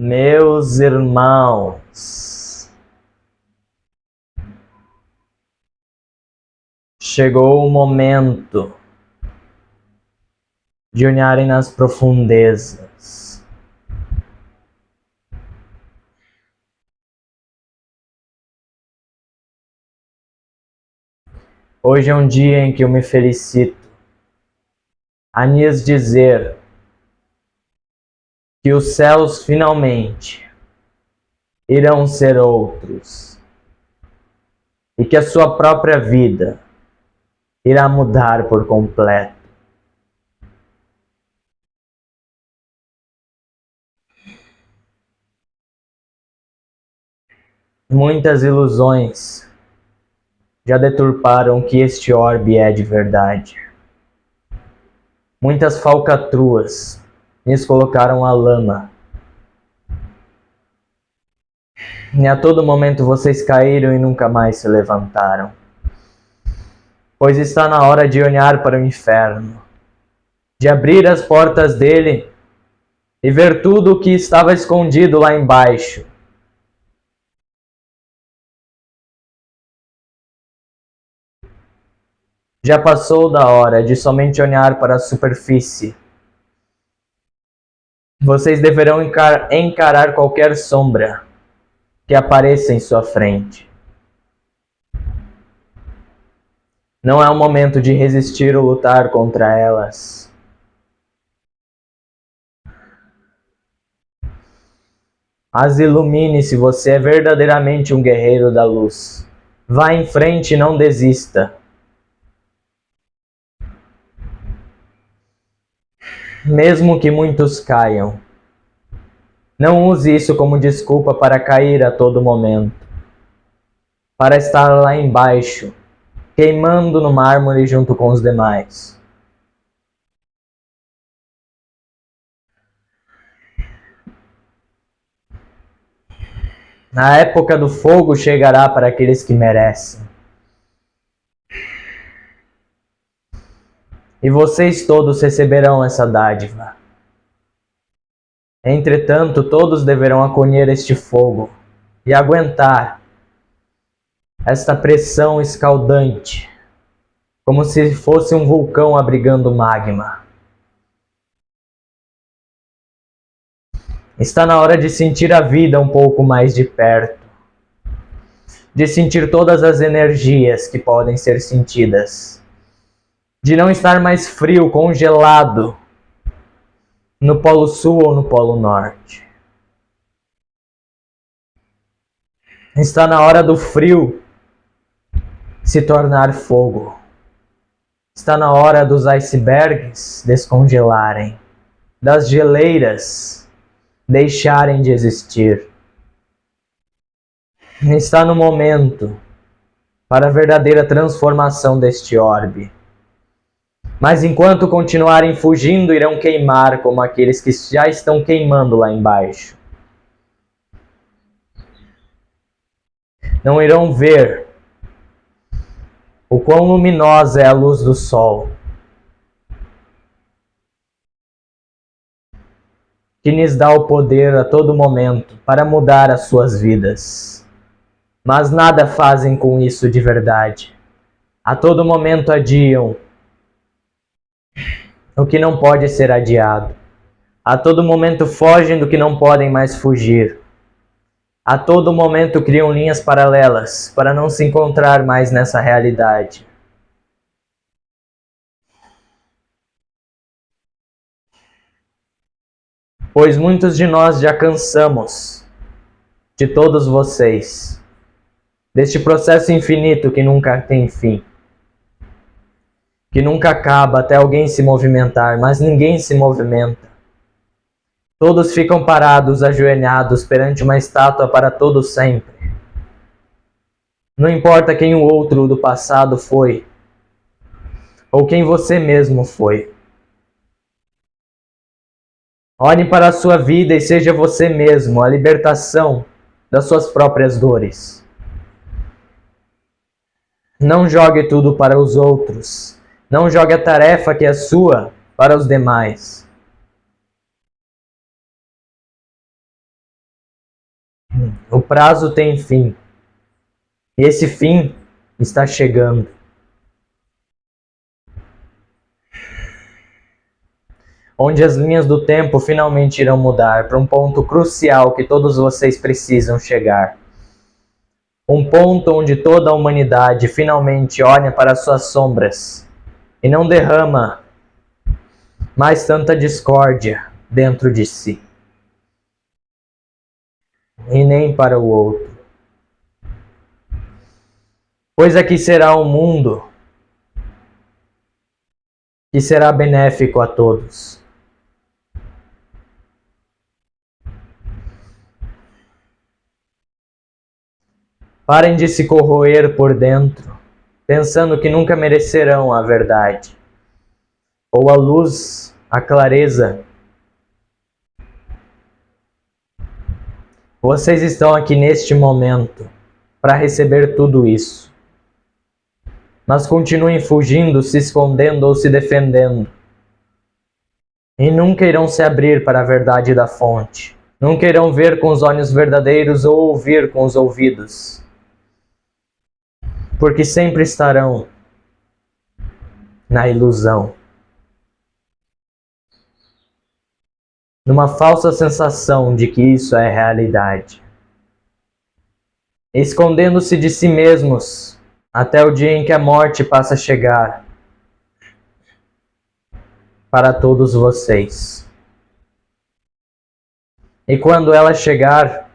Meus irmãos, chegou o momento de olharem nas profundezas. Hoje é um dia em que eu me felicito a lhes dizer que os céus finalmente irão ser outros e que a sua própria vida irá mudar por completo. Muitas ilusões já deturparam o que este orbe é de verdade. Muitas falcatruas lhes colocaram a lama. E a todo momento vocês caíram e nunca mais se levantaram. Pois está na hora de olhar para o inferno, de abrir as portas dele e ver tudo o que estava escondido lá embaixo. Já passou da hora de somente olhar para a superfície. Vocês deverão encarar qualquer sombra que apareça em sua frente. Não é o momento de resistir ou lutar contra elas. As ilumine se você é verdadeiramente um guerreiro da luz. Vá em frente e não desista. Mesmo que muitos caiam, não use isso como desculpa para cair a todo momento, para estar lá embaixo, queimando no mármore junto com os demais. A época do fogo chegará para aqueles que merecem. E vocês todos receberão essa dádiva. Entretanto, todos deverão acolher este fogo e aguentar esta pressão escaldante, como se fosse um vulcão abrigando magma. Está na hora de sentir a vida um pouco mais de perto, de sentir todas as energias que podem ser sentidas, de não estar mais frio, congelado, no Polo Sul ou no Polo Norte. Está na hora do frio se tornar fogo. Está na hora dos icebergs descongelarem, das geleiras deixarem de existir. Está no momento para a verdadeira transformação deste orbe. Mas enquanto continuarem fugindo, irão queimar como aqueles que já estão queimando lá embaixo. Não irão ver o quão luminosa é a luz do sol, que lhes dá o poder a todo momento para mudar as suas vidas. Mas nada fazem com isso de verdade. A todo momento adiam o que não pode ser adiado. A todo momento fogem do que não podem mais fugir. A todo momento criam linhas paralelas para não se encontrar mais nessa realidade. Pois muitos de nós já cansamos de todos vocês, deste processo infinito que nunca tem fim, que nunca acaba até alguém se movimentar, mas ninguém se movimenta. Todos ficam parados, ajoelhados perante uma estátua para todo sempre. Não importa quem o outro do passado foi, ou quem você mesmo foi. Olhe para a sua vida e seja você mesmo a libertação das suas próprias dores. Não jogue tudo para os outros. Não jogue a tarefa que é sua para os demais. O prazo tem fim. E esse fim está chegando. Onde as linhas do tempo finalmente irão mudar para um ponto crucial que todos vocês precisam chegar. Um ponto onde toda a humanidade finalmente olha para suas sombras e não derrama mais tanta discórdia dentro de si. E nem para o outro. Pois aqui será um mundo que será benéfico a todos. Parem de se corroer por dentro, pensando que nunca merecerão a verdade, ou a luz, a clareza. Vocês estão aqui neste momento para receber tudo isso. Mas continuem fugindo, se escondendo ou se defendendo. E nunca irão se abrir para a verdade da fonte. Nunca irão ver com os olhos verdadeiros ou ouvir com os ouvidos. Porque sempre estarão na ilusão. Numa falsa sensação de que isso é realidade. Escondendo-se de si mesmos até o dia em que a morte passa a chegar para todos vocês. E quando ela chegar,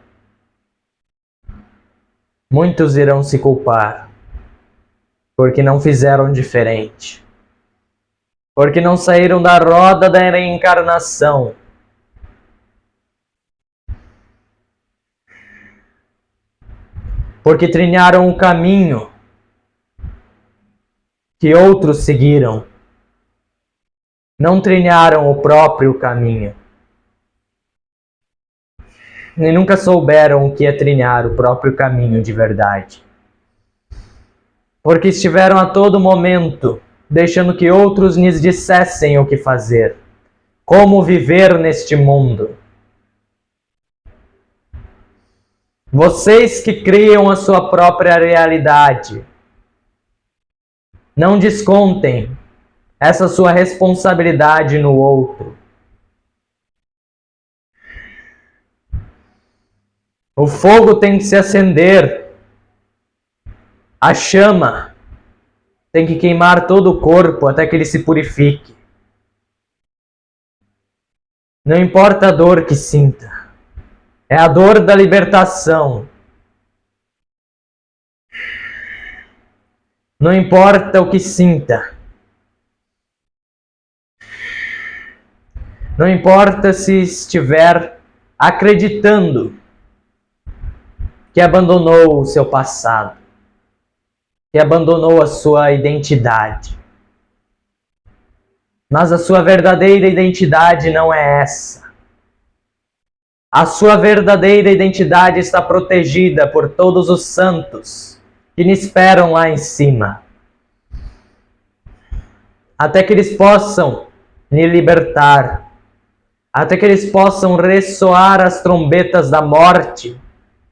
muitos irão se culpar, porque não fizeram diferente, porque não saíram da roda da reencarnação, porque trilharam o caminho que outros seguiram, não trilharam o próprio caminho. E nunca souberam o que é trilhar o próprio caminho de verdade. Porque estiveram a todo momento deixando que outros lhes dissessem o que fazer, como viver neste mundo. Vocês que criam a sua própria realidade, não descontem essa sua responsabilidade no outro. O fogo tem que se acender. A chama tem que queimar todo o corpo até que ele se purifique. Não importa a dor que sinta. É a dor da libertação. Não importa o que sinta. Não importa se estiver acreditando que abandonou o seu passado, que abandonou a sua identidade. Mas a sua verdadeira identidade não é essa. A sua verdadeira identidade está protegida por todos os santos que lhe esperam lá em cima, até que eles possam lhe libertar, até que eles possam ressoar as trombetas da morte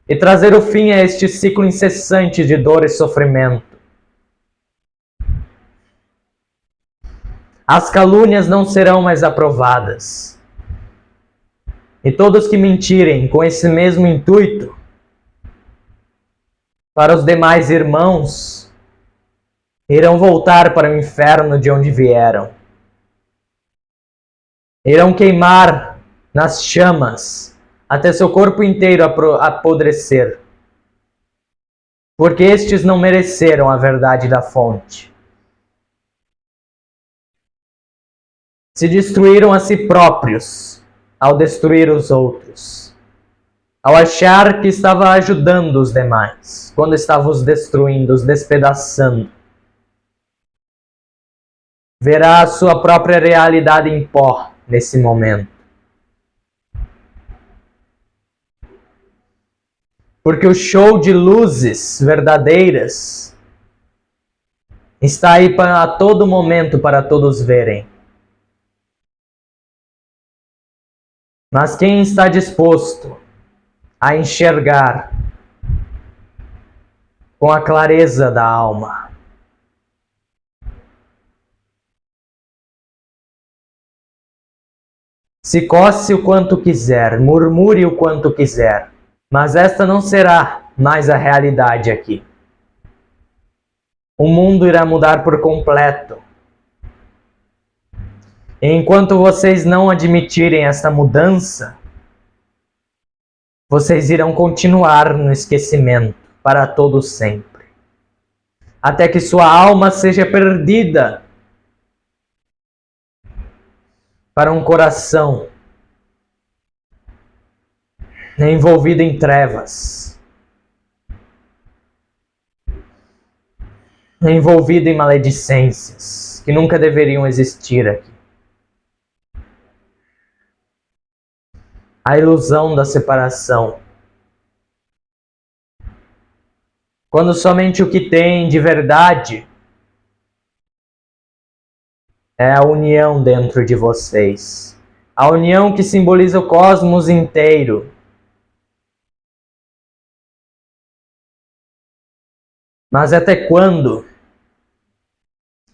e trazer o fim a este ciclo incessante de dor e sofrimento. As calúnias não serão mais aprovadas. E todos que mentirem com esse mesmo intuito para os demais irmãos irão voltar para o inferno de onde vieram. Irão queimar nas chamas até seu corpo inteiro apodrecer. Porque estes não mereceram a verdade da fonte. Se destruíram a si próprios ao destruir os outros, ao achar que estava ajudando os demais, quando estava os destruindo, os despedaçando. Verá a sua própria realidade em pó nesse momento. Porque o show de luzes verdadeiras está aí a todo momento para todos verem. Mas quem está disposto a enxergar com a clareza da alma. Se coce o quanto quiser, murmure o quanto quiser, mas esta não será mais a realidade aqui. O mundo irá mudar por completo. E enquanto vocês não admitirem esta mudança, vocês irão continuar no esquecimento para todo sempre, até que sua alma seja perdida para um coração envolvido em trevas, envolvido em maledicências que nunca deveriam existir aqui. A ilusão da separação. Quando somente o que tem de verdade é a união dentro de vocês. A união que simboliza o cosmos inteiro. Mas até quando?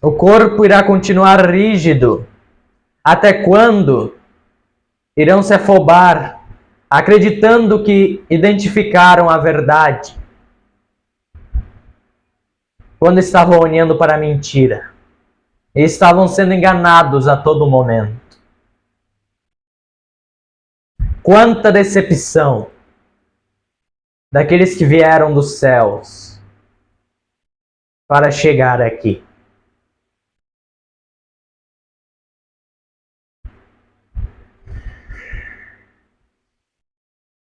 O corpo irá continuar rígido? Até quando irão se afobar, acreditando que identificaram a verdade, quando estavam olhando para a mentira e estavam sendo enganados a todo momento? Quanta decepção daqueles que vieram dos céus para chegar aqui.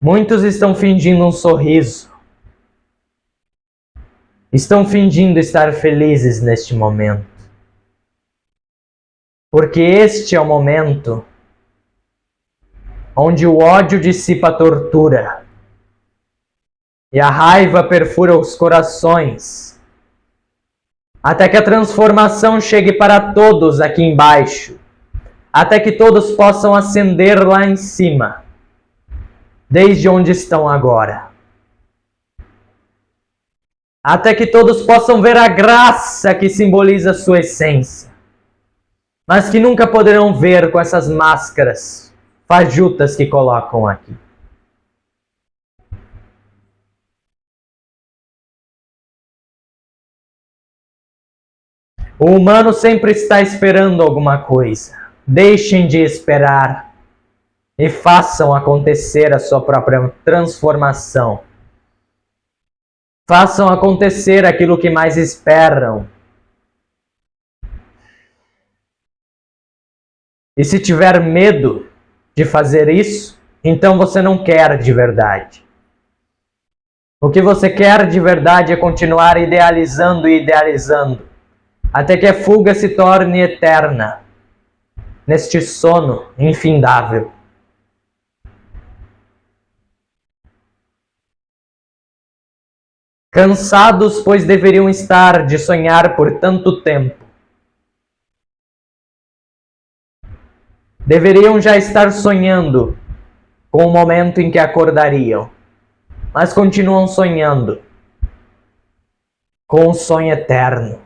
Muitos estão fingindo um sorriso. Estão fingindo estar felizes neste momento. Porque este é o momento onde o ódio dissipa a tortura e a raiva perfura os corações, até que a transformação chegue para todos aqui embaixo, até que todos possam ascender lá em cima, desde onde estão agora. Até que todos possam ver a graça que simboliza sua essência, mas que nunca poderão ver com essas máscaras fajutas que colocam aqui. O humano sempre está esperando alguma coisa. Deixem de esperar e façam acontecer a sua própria transformação. Façam acontecer aquilo que mais esperam. E se tiver medo de fazer isso, então você não quer de verdade. O que você quer de verdade é continuar idealizando e idealizando, até que a fuga se torne eterna, neste sono infindável. Cansados, pois deveriam estar de sonhar por tanto tempo. Deveriam já estar sonhando com o momento em que acordariam, mas continuam sonhando com um sonho eterno,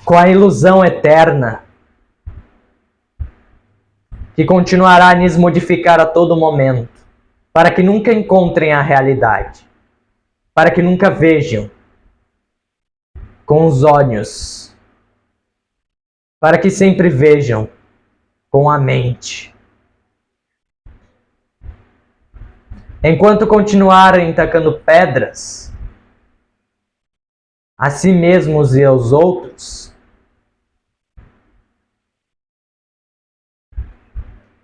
com a ilusão eterna que continuará a lhes modificar a todo momento, para que nunca encontrem a realidade, para que nunca vejam com os olhos, para que sempre vejam com a mente. Enquanto continuarem tacando pedras a si mesmos e aos outros,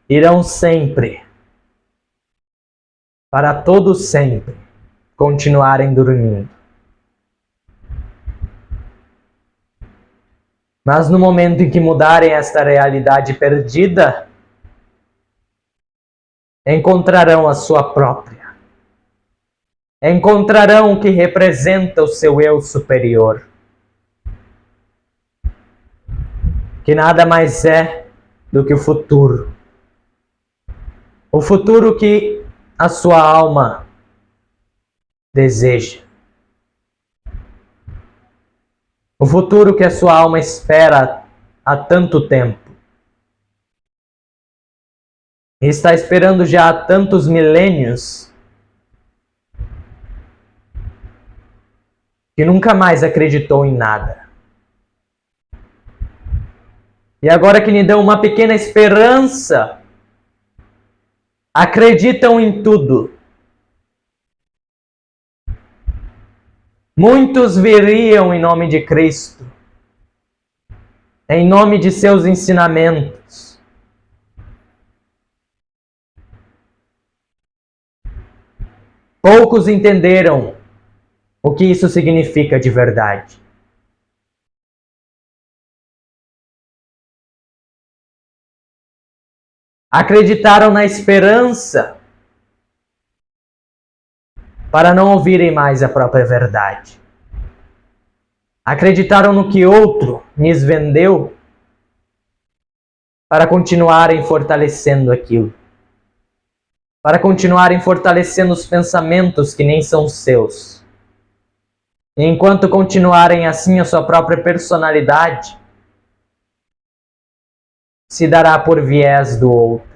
irão sempre, para todo sempre, continuarem dormindo. Mas no momento em que mudarem esta realidade perdida, encontrarão a sua própria. Encontrarão o que representa o seu eu superior, que nada mais é do que o futuro, o futuro que a sua alma deseja, o futuro que a sua alma espera há tanto tempo, e está esperando já há tantos milênios, que nunca mais acreditou em nada. E agora que lhe dão uma pequena esperança, acreditam em tudo. Muitos viriam em nome de Cristo, em nome de seus ensinamentos. Poucos entenderam o que isso significa de verdade. Acreditaram na esperança para não ouvirem mais a própria verdade. Acreditaram no que outro lhes vendeu para continuarem fortalecendo aquilo. Para continuarem fortalecendo os pensamentos que nem são seus. E enquanto continuarem assim, a sua própria personalidade se dará por viés do outro.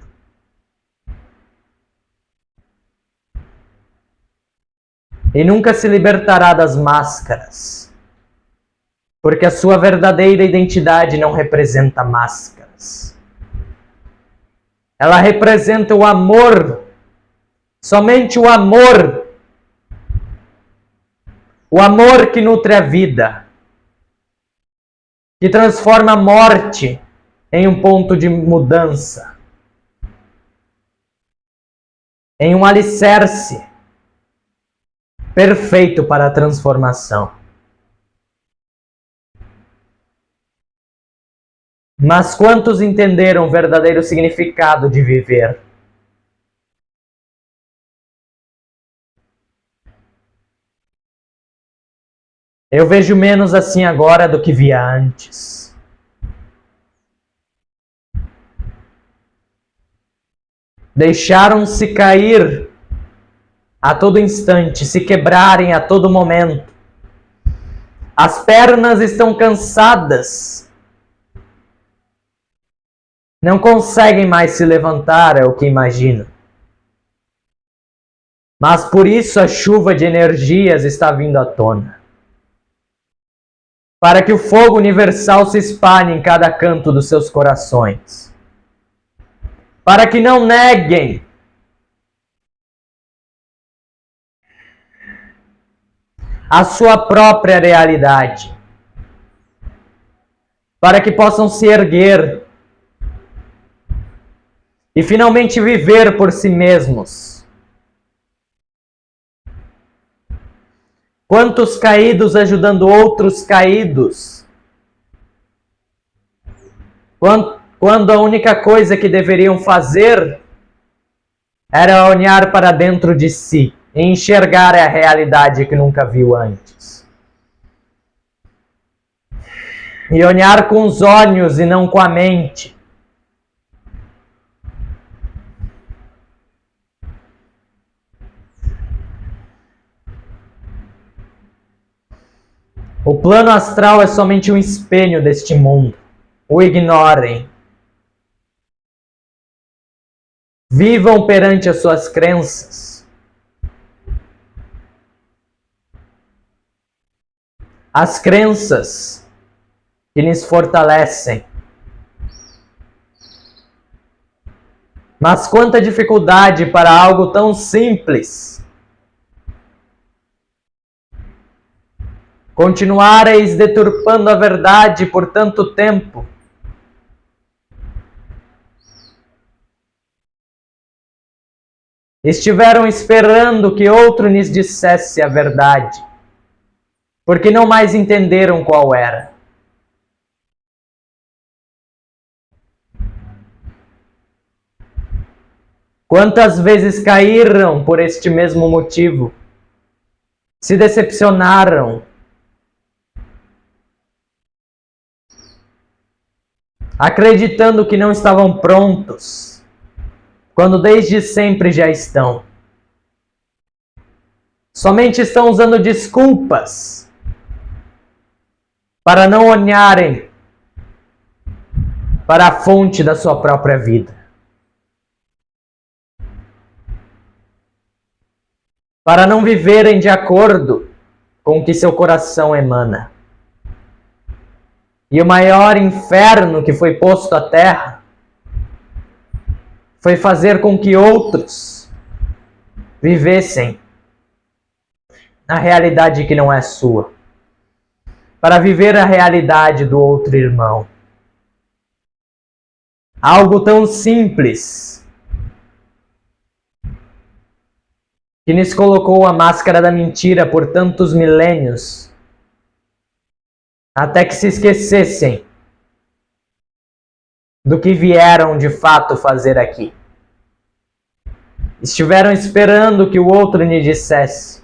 E nunca se libertará das máscaras, porque a sua verdadeira identidade não representa máscaras. Ela representa o amor, somente o amor que nutre a vida, que transforma a morte em um ponto de mudança, em um alicerce perfeito para a transformação. Mas quantos entenderam o verdadeiro significado de viver? Eu vejo menos assim agora do que via antes. Deixaram-se cair a todo instante, se quebrarem a todo momento. As pernas estão cansadas. Não conseguem mais se levantar, é o que imagino. Mas por isso a chuva de energias está vindo à tona. Para que o fogo universal se espalhe em cada canto dos seus corações. Para que não neguem a sua própria realidade. Para que possam se erguer e finalmente viver por si mesmos. Quantos caídos ajudando outros caídos? Quando a única coisa que deveriam fazer era olhar para dentro de si e enxergar a realidade que nunca viu antes. E olhar com os olhos e não com a mente. O plano astral é somente um espelho deste mundo. O ignorem. Vivam perante as suas crenças. As crenças que lhes fortalecem. Mas quanta dificuldade para algo tão simples. Continuareis deturpando a verdade por tanto tempo. Estiveram esperando que outro lhes dissesse a verdade, porque não mais entenderam qual era. Quantas vezes caíram por este mesmo motivo? Se decepcionaram. Acreditando que não estavam prontos. quando desde sempre já estão. Somente estão usando desculpas para não olharem para a fonte da sua própria vida. Para não viverem de acordo com o que seu coração emana. E o maior inferno que foi posto à terra foi fazer com que outros vivessem a realidade que não é sua, para viver a realidade do outro irmão. Algo tão simples que nos colocou a máscara da mentira por tantos milênios, até que se esquecessem do que vieram de fato fazer aqui. Estiveram esperando que o outro lhe dissesse.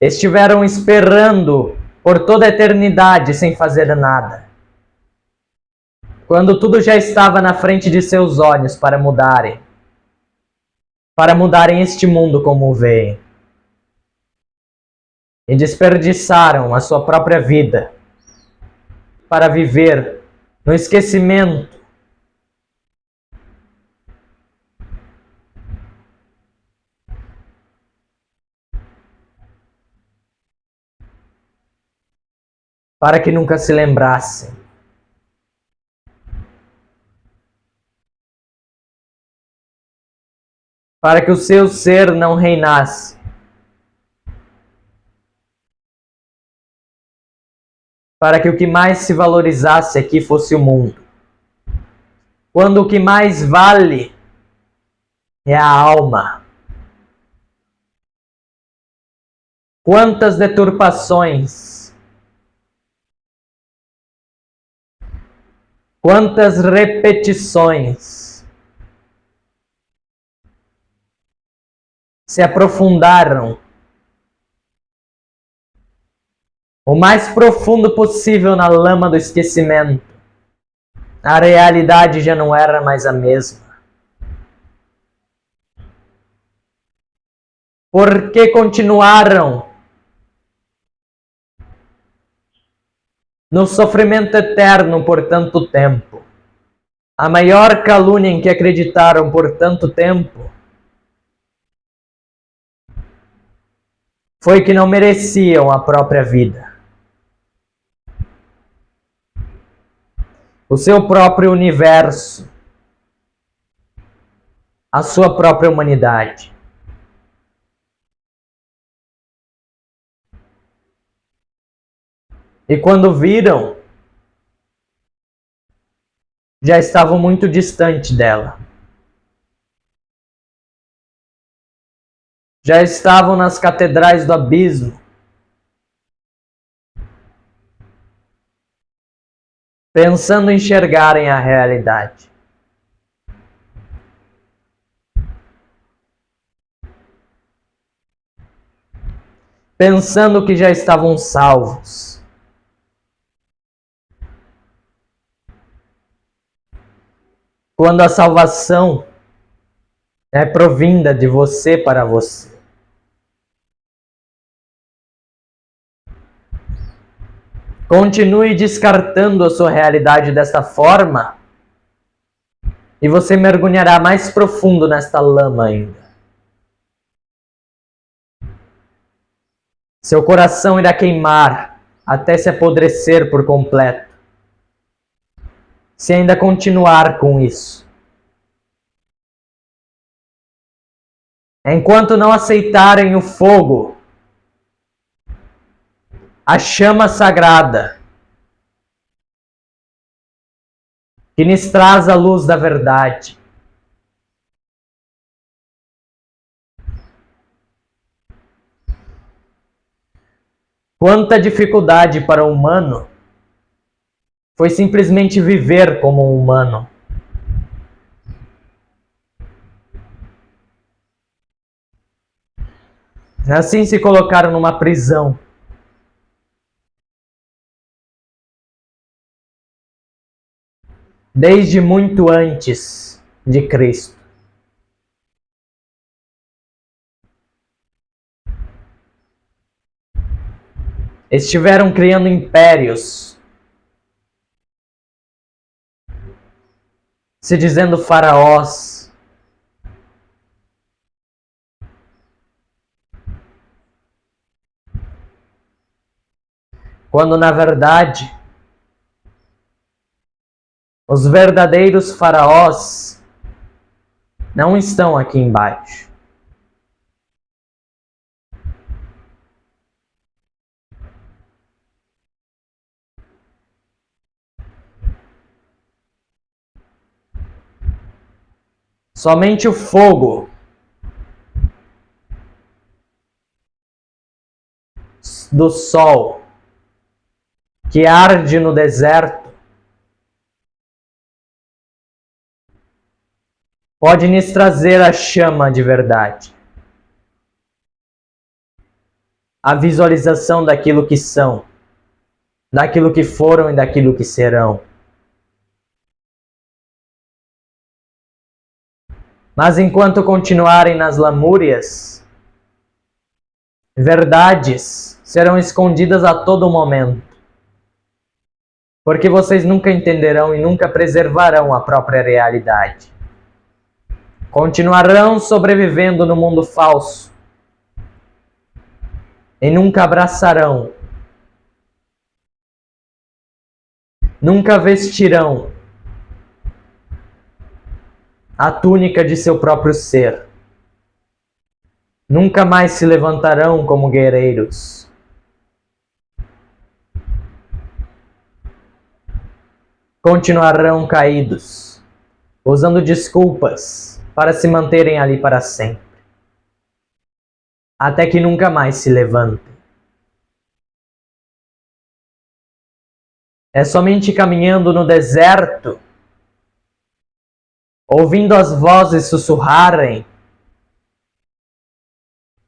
Estiveram esperando por toda a eternidade sem fazer nada. Quando tudo já estava na frente de seus olhos para mudarem este mundo como o veem. E desperdiçaram a sua própria vida para viver no esquecimento para que nunca se lembrassem. Para que o seu ser não reinasse. Para que o que mais se valorizasse aqui fosse o mundo. Quando o que mais vale é a alma. Quantas deturpações, quantas repetições se aprofundaram o mais profundo possível na lama do esquecimento. A realidade já não era mais a mesma. Por que continuaram no sofrimento eterno por tanto tempo? A maior calúnia em que acreditaram por tanto tempo foi que não mereciam a própria vida. O seu próprio universo. A sua própria humanidade. E quando viram, já estavam muito distante dela. Já estavam nas catedrais do abismo, pensando em enxergarem a realidade. Pensando que já estavam salvos. Quando a salvação é provinda de você para você. Continue descartando a sua realidade desta forma e você mergulhará mais profundo nesta lama ainda. Seu coração irá queimar até se apodrecer por completo. Se ainda continuar com isso. Enquanto não aceitarem o fogo, a chama sagrada, que nos traz a luz da verdade. Quanta dificuldade para o humano foi simplesmente viver como um humano. Assim se colocaram numa prisão. desde muito antes de Cristo. Estiveram criando impérios, se dizendo faraós. Quando na verdade os verdadeiros faraós não estão aqui embaixo. Somente o fogo do sol que arde no deserto pode nos trazer a chama de verdade. A visualização daquilo que são, daquilo que foram e daquilo que serão. Mas enquanto continuarem nas lamúrias, verdades serão escondidas a todo momento. Porque vocês nunca entenderão e nunca preservarão a própria realidade. Continuarão sobrevivendo no mundo falso e nunca abraçarão, nunca vestirão a túnica de seu próprio ser. Nunca mais se levantarão como guerreiros. Continuarão caídos, usando desculpas para se manterem ali para sempre, até que nunca mais se levantem. É somente caminhando no deserto, ouvindo as vozes sussurrarem,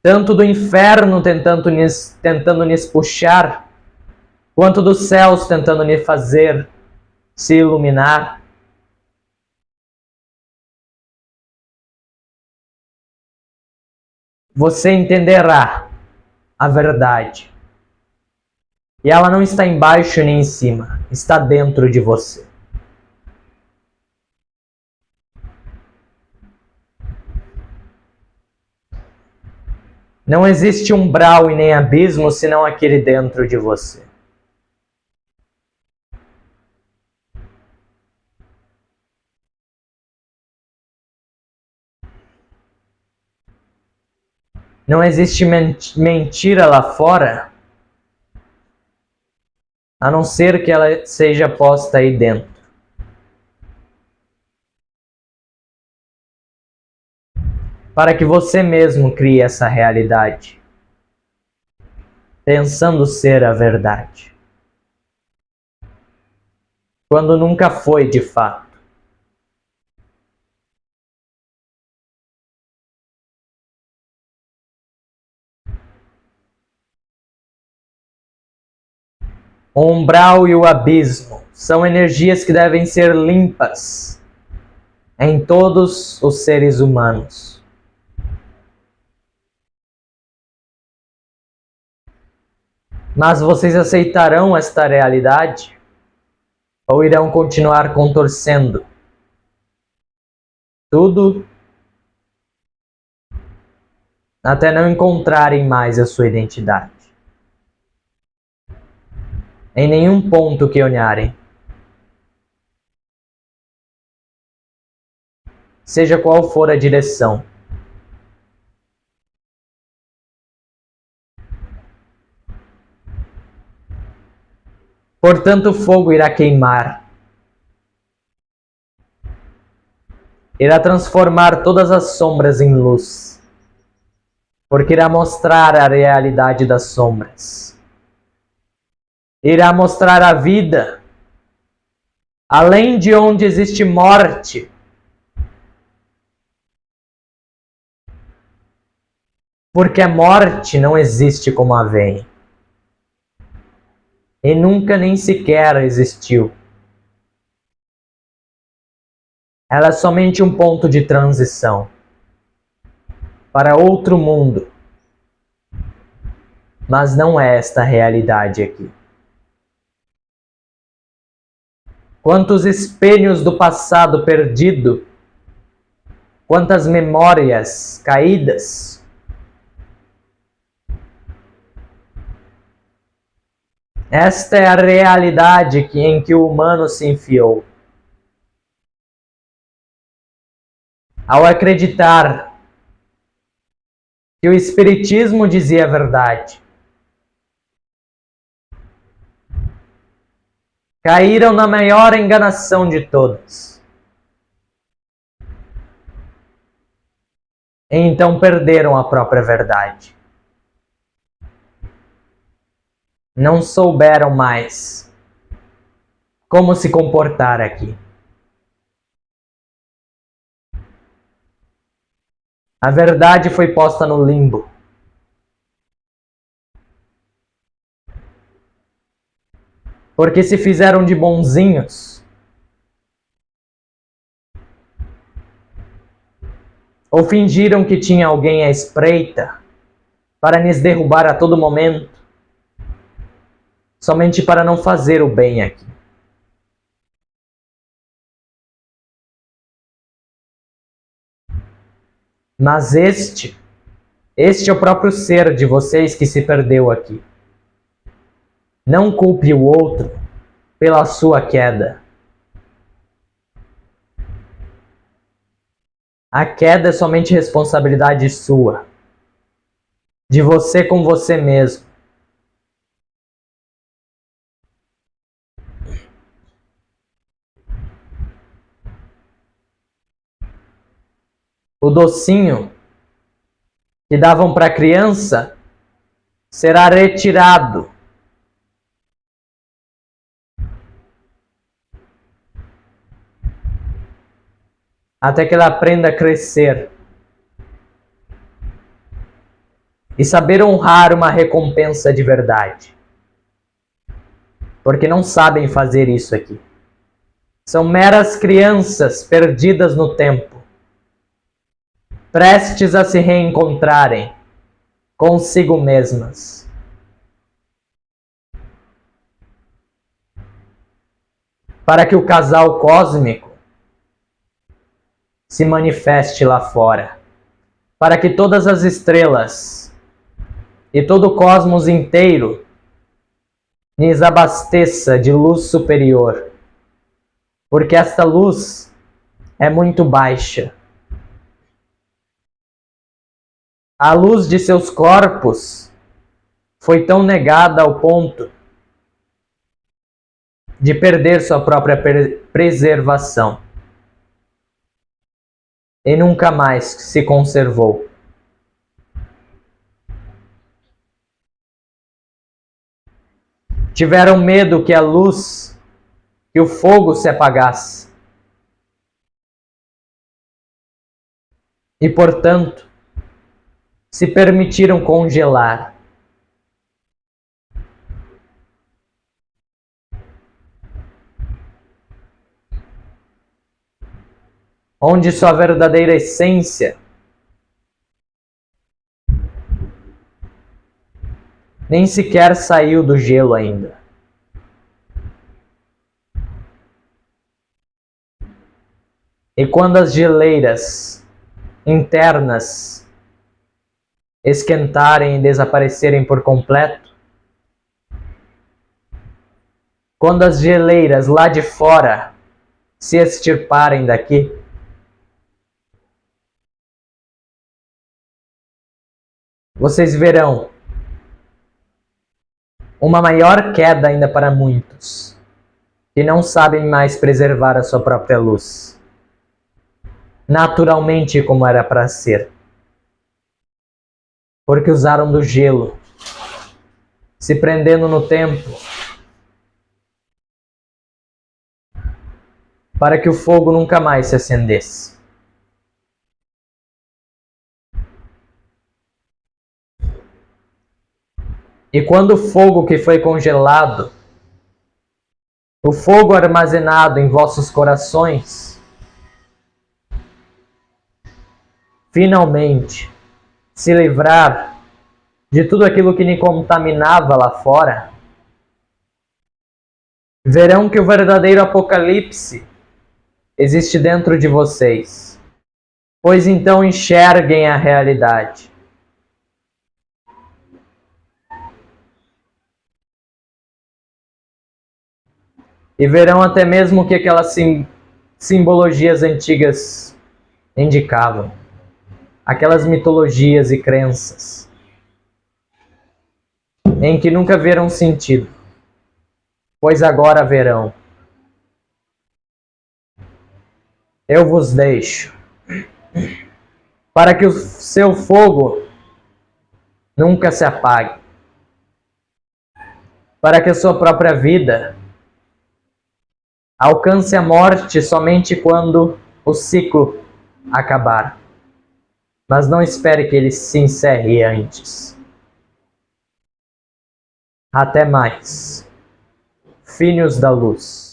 tanto do inferno tentando nos puxar, quanto dos céus tentando nos fazer se iluminar. Você entenderá a verdade. E ela não está embaixo nem em cima, está dentro de você. Não existe umbral e nem abismo senão aquele dentro de você. Não existe mentira lá fora, a não ser que ela seja posta aí dentro. Para que você mesmo crie essa realidade, pensando ser a verdade, quando nunca foi de fato. O umbral e o abismo são energias que devem ser limpas em todos os seres humanos. Mas vocês aceitarão esta realidade? Ou irão continuar contorcendo tudo até não encontrarem mais a sua identidade? Em nenhum ponto que olharem, seja qual for a direção. Portanto, o fogo irá queimar, irá transformar todas as sombras em luz, porque irá mostrar a realidade das sombras. Irá mostrar a vida, além de onde existe morte. Porque a morte não existe como a vem. E nunca nem sequer existiu. Ela é somente um ponto de transição para outro mundo. Mas não é esta realidade aqui. Quantos espelhos do passado perdido, quantas memórias caídas. Esta é a realidade em que o humano se enfiou. Ao acreditar que o Espiritismo dizia a verdade, caíram na maior enganação de todas. E então perderam a própria verdade. Não souberam mais como se comportar aqui. A verdade foi posta no limbo. Porque se fizeram de bonzinhos, ou fingiram que tinha alguém à espreita para nos derrubar a todo momento, somente para não fazer o bem aqui. Mas este é o próprio ser de vocês que se perdeu aqui. Não culpe o outro pela sua queda. A queda é somente responsabilidade sua, de você com você mesmo. O docinho que davam para a criança será retirado. Até que ela aprenda a crescer e saber honrar uma recompensa de verdade. Porque não sabem fazer isso aqui. São meras crianças perdidas no tempo, prestes a se reencontrarem consigo mesmas. Para que o casal cósmico se manifeste lá fora. Para que todas as estrelas e todo o cosmos inteiro lhes abasteça de luz superior. Porque esta luz é muito baixa. A luz de seus corpos foi tão negada ao ponto de perder sua própria preservação. E nunca mais se conservou. Tiveram medo que a luz, que o fogo se apagasse. E, portanto, se permitiram congelar. Onde sua verdadeira essência nem sequer saiu do gelo ainda. E quando as geleiras internas esquentarem e desaparecerem por completo, quando as geleiras lá de fora se extirparem daqui, vocês verão uma maior queda ainda para muitos, que não sabem mais preservar a sua própria luz, naturalmente como era para ser, porque usaram do gelo, se prendendo no tempo, para que o fogo nunca mais se acendesse. E quando o fogo que foi congelado, o fogo armazenado em vossos corações, finalmente se livrar de tudo aquilo que lhe contaminava lá fora, verão que o verdadeiro apocalipse existe dentro de vocês. Pois então enxerguem a realidade. E verão até mesmo o que aquelas simbologias antigas indicavam. Aquelas mitologias e crenças em que nunca viram sentido, pois agora verão. Eu vos deixo, para que o seu fogo nunca se apague, para que a sua própria vida alcance a morte somente quando o ciclo acabar. Mas não espere que ele se encerre antes. Até mais. Filhos da Luz.